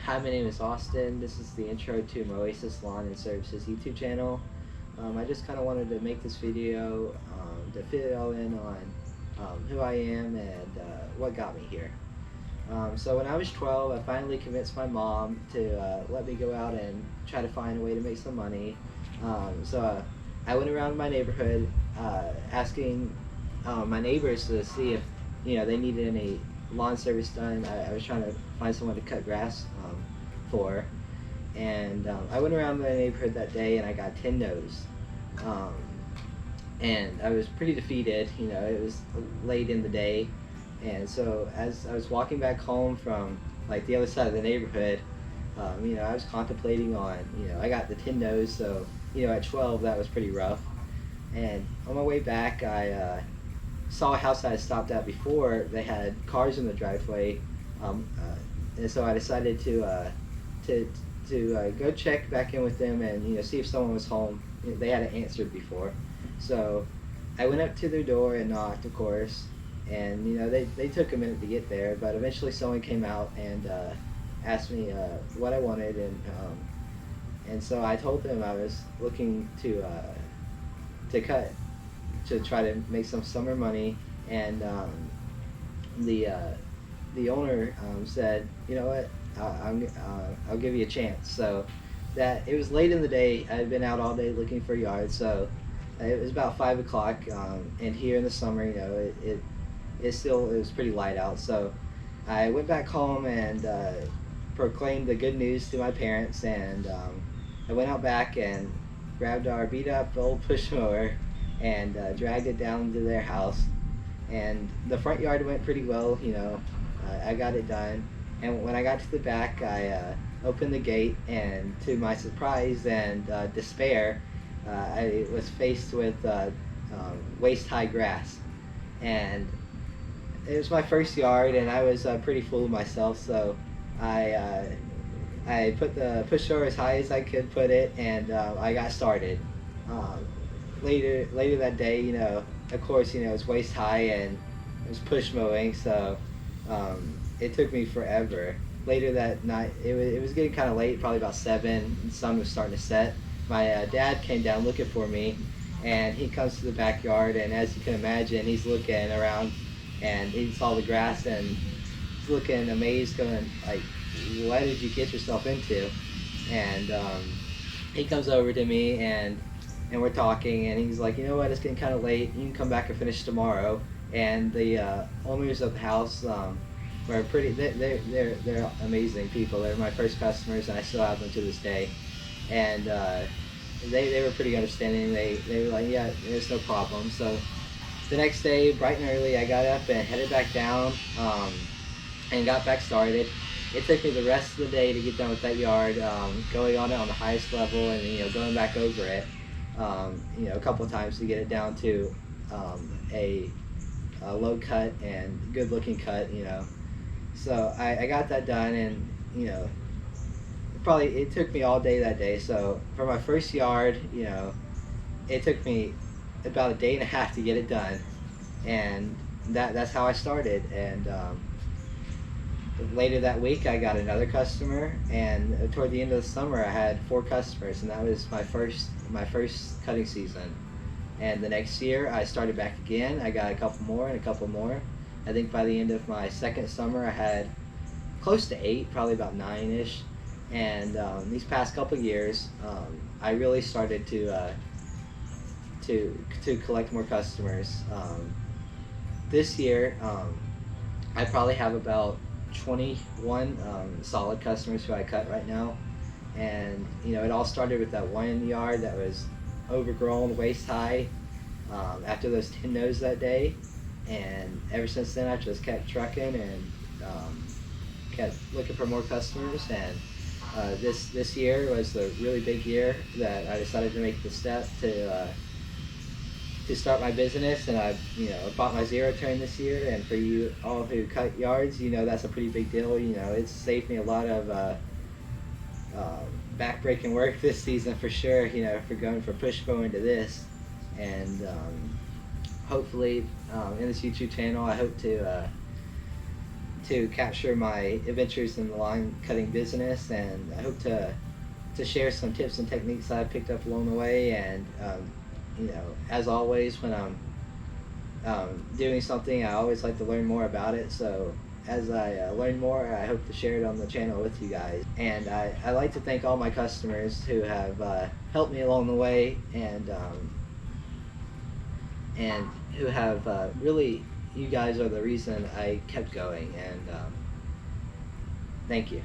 Hi, my name is Austin. This is the intro to Moasis Lawn and Services YouTube channel. I just kind of wanted to make this video to fit it all in on who I am and what got me here. So when I was 12, I finally convinced my mom to let me go out and try to find a way to make some money. I went around my neighborhood asking my neighbors to see if they needed any lawn service done. I was trying to find someone to cut grass for, and I went around my neighborhood that day and I got 10 no's. Um, and I was pretty defeated. It was late in the day, and so as I was walking back home from like the other side of the neighborhood, I was contemplating on, I got the 10 no's, so at 12 that was pretty rough. And on my way back, I saw a house I had stopped at before. They had cars in the driveway, and so I decided to go check back in with them and see if someone was home. They hadn't answered before, so I went up to their door and knocked, of course, and they took a minute to get there, but eventually someone came out and asked me what I wanted, and so I told them I was looking to cut, to try to make some summer money, and the owner said, you know what, I'll give you a chance. So that it was late in the day. I had been out all day looking for yards, so it was about 5 o'clock, and here in the summer, it was pretty light out. So I went back home and proclaimed the good news to my parents, and I went out back and grabbed our beat up old push mower and dragged it down to their house. And the front yard went pretty well. I got it done, and when I got to the back, I opened the gate, and to my surprise and despair, I was faced with waist-high grass. And it was my first yard, and I was pretty full of myself, so I put the pushover as high as I could put it, and I got started. Later that day, of course, it was waist high and it was push mowing, so it took me forever. Later that night, it was getting kind of late, probably about 7. The sun was starting to set. My dad came down looking for me, and he comes to the backyard, and as you can imagine, he's looking around, and he saw the grass, and he's looking amazed, going like, what did you get yourself into? And he comes over to me, and we're talking, and he's like, you know what, it's getting kind of late, you can come back and finish tomorrow. And the owners of the house were they're amazing people. They're my first customers, and I still have them to this day. And they were pretty understanding. They were like, yeah, there's no problem. So the next day, bright and early, I got up and headed back down, and got back started. It took me the rest of the day to get done with that yard, going on it on the highest level, and going back over it, a couple of times to get it down to a low cut and good looking cut. So I got that done, and it took me all day that day. So for my first yard, it took me about a day and a half to get it done, and that's how I started. And later that week, I got another customer, and toward the end of the summer, I had 4 customers, and that was my first cutting season. And the next year, I started back again. I got a couple more and a couple more. I think by the end of my second summer, I had close to 8, probably about 9-ish. And these past couple years, I really started to collect more customers. This year, I probably have about 21 solid customers who I cut right now. And it all started with that one yard that was overgrown, waist high, after those 10 no's that day. And ever since then, I've just kept trucking and kept looking for more customers. And this year was the really big year that I decided to make the step to start my business. And I bought my zero turn this year, and for you all who cut yards, that's a pretty big deal. It's saved me a lot of back-breaking work this season for sure, for going from push mowing to this. And hopefully in this YouTube channel, I hope to to capture my adventures in the lawn cutting business, and I hope to share some tips and techniques I picked up along the way. And you know, as always, when I'm doing something, I always like to learn more about it. So as I learn more, I hope to share it on the channel with you guys. And I like to thank all my customers who have helped me along the way, and who have really, you guys are the reason I kept going. And thank you.